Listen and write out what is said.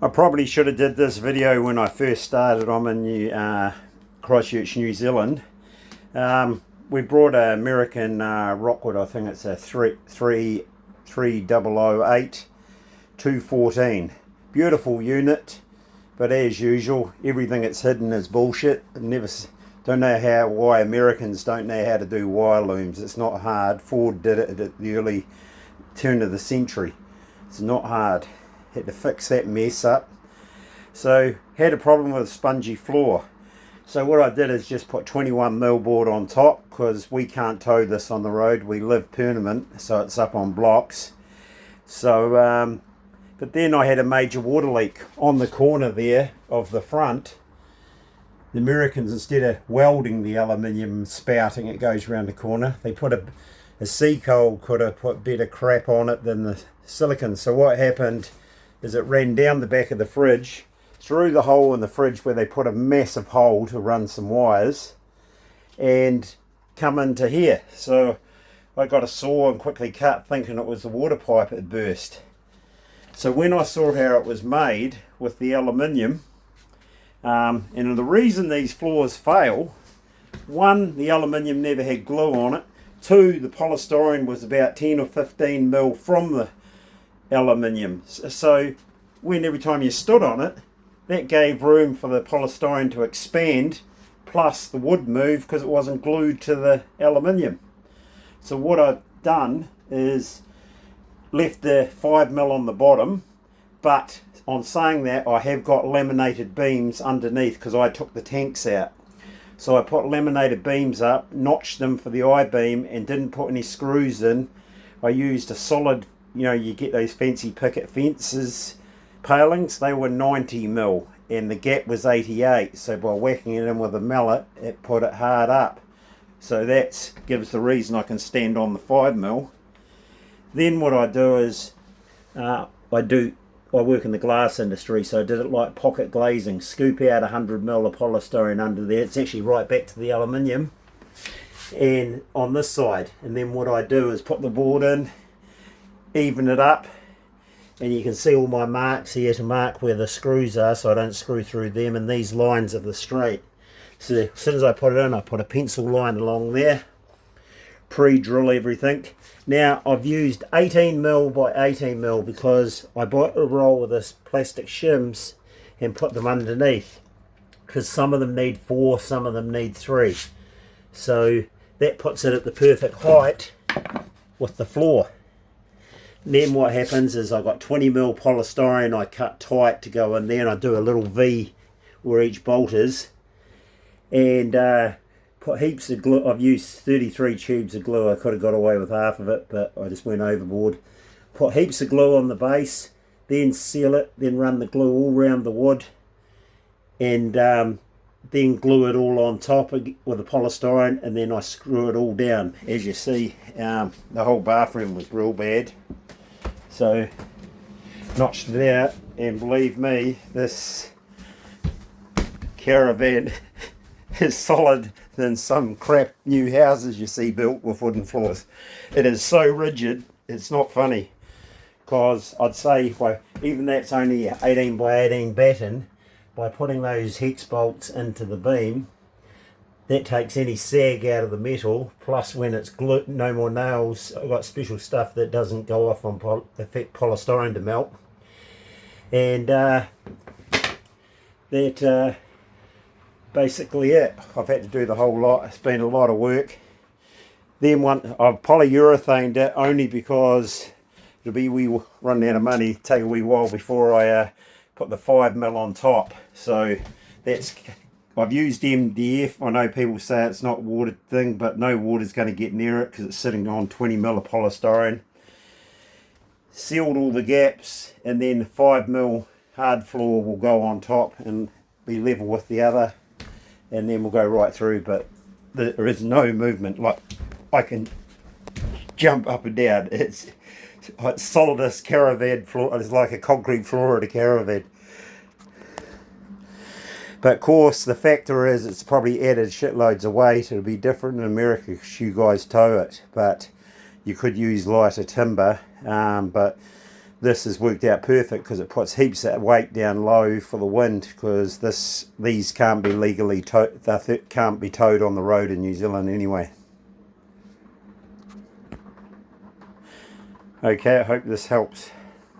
I probably should have did this video when I first started. I'm in Christchurch, New Zealand. We brought an American Rockwood. I think it's a 3008 214. Beautiful unit, but as usual, everything that's hidden is bullshit. Don't know why Americans don't know how to do wire looms. It's not hard. Ford did it at the early turn of the century. It's not hard. Had to fix that mess up. So had a problem with a spongy floor. So what I did is just put 21mm board on top, because we can't tow this on the road. We live permanent, so it's up on blocks. So but then I had a major water leak on the corner there of the front. The Americans, instead of welding the aluminium spouting it goes around the corner, they put a sea coal could have put better crap on it than the silicon. So what happened is it ran down the back of the fridge, through the hole in the fridge where they put a massive hole to run some wires, and come into here. So I got a saw and quickly cut, thinking it was the water pipe had burst. So when I saw how it was made with the aluminium, and the reason these floors fail, one, the aluminium never had glue on it. Two, the polystyrene was about 10 or 15 mil from the aluminium. So every time you stood on it, that gave room for the polystyrene to expand, plus the wood move because it wasn't glued to the aluminium. So what I've done is left the 5mm on the bottom, but on saying that, I have got laminated beams underneath because I took the tanks out. So I put laminated beams up, notched them for the I-beam, and didn't put any screws in. I used a solid, you get those fancy picket fences palings, they were 90mm and the gap was 88. So by whacking it in with a mallet, it put it hard up. So that gives the reason I can stand on the 5mm. Then what I do is, I work in the glass industry, so I did it like pocket glazing. Scoop out 100mm of polystyrene under there. It's actually right back to the aluminium, and on this side. And then what I do is put the board in, even it up, and you can see all my marks here to mark where the screws are, so I don't screw through them, and these lines are the straight. So as soon as I put it in, I put a pencil line along there, pre-drill everything. Now I've used 18mm by 18mm because I bought a roll of this plastic shims and put them underneath, because some of them need 4, some of them need 3. So that puts it at the perfect height with the floor. Then what happens is I've got 20mm polystyrene I cut tight to go in there, and I do a little V where each bolt is, and put heaps of glue. I've used 33 tubes of glue. I could have got away with half of it, but I just went overboard. Put heaps of glue on the base, then seal it, then run the glue all around the wood, and then glue it all on top with the polystyrene, and then I screw it all down. As you see, the whole bathroom was real bad. So notched it out, and believe me, this caravan is solid than some crap new houses you see built with wooden floors. It is so rigid, it's not funny. Because I'd say, even that's only 18 by 18 batten, by putting those hex bolts into the beam, that takes any sag out of the metal. Plus when it's glued, no more nails. I've got special stuff that doesn't go off on affect polystyrene to melt. And that basically it. I've had to do the whole lot. It's been a lot of work. Then I've polyurethaned it only because we run out of money. Take a wee while before I put the 5mm on top. So I've used MDF. I know people say it's not a water thing, but no water's going to get near it because it's sitting on 20mm of polystyrene. Sealed all the gaps, and then 5mm hard floor will go on top and be level with the other, and then we'll go right through. But there is no movement. Like, I can jump up and down. It's solid as caravan floor. It's like a concrete floor at a caravan. But of course, the factor is it's probably added shitloads of weight. It'll be different in America because you guys tow it. But you could use lighter timber. But this has worked out perfect because it puts heaps of weight down low for the wind, because these can't be legally towed, they can't be towed on the road in New Zealand anyway. Okay, I hope this helps.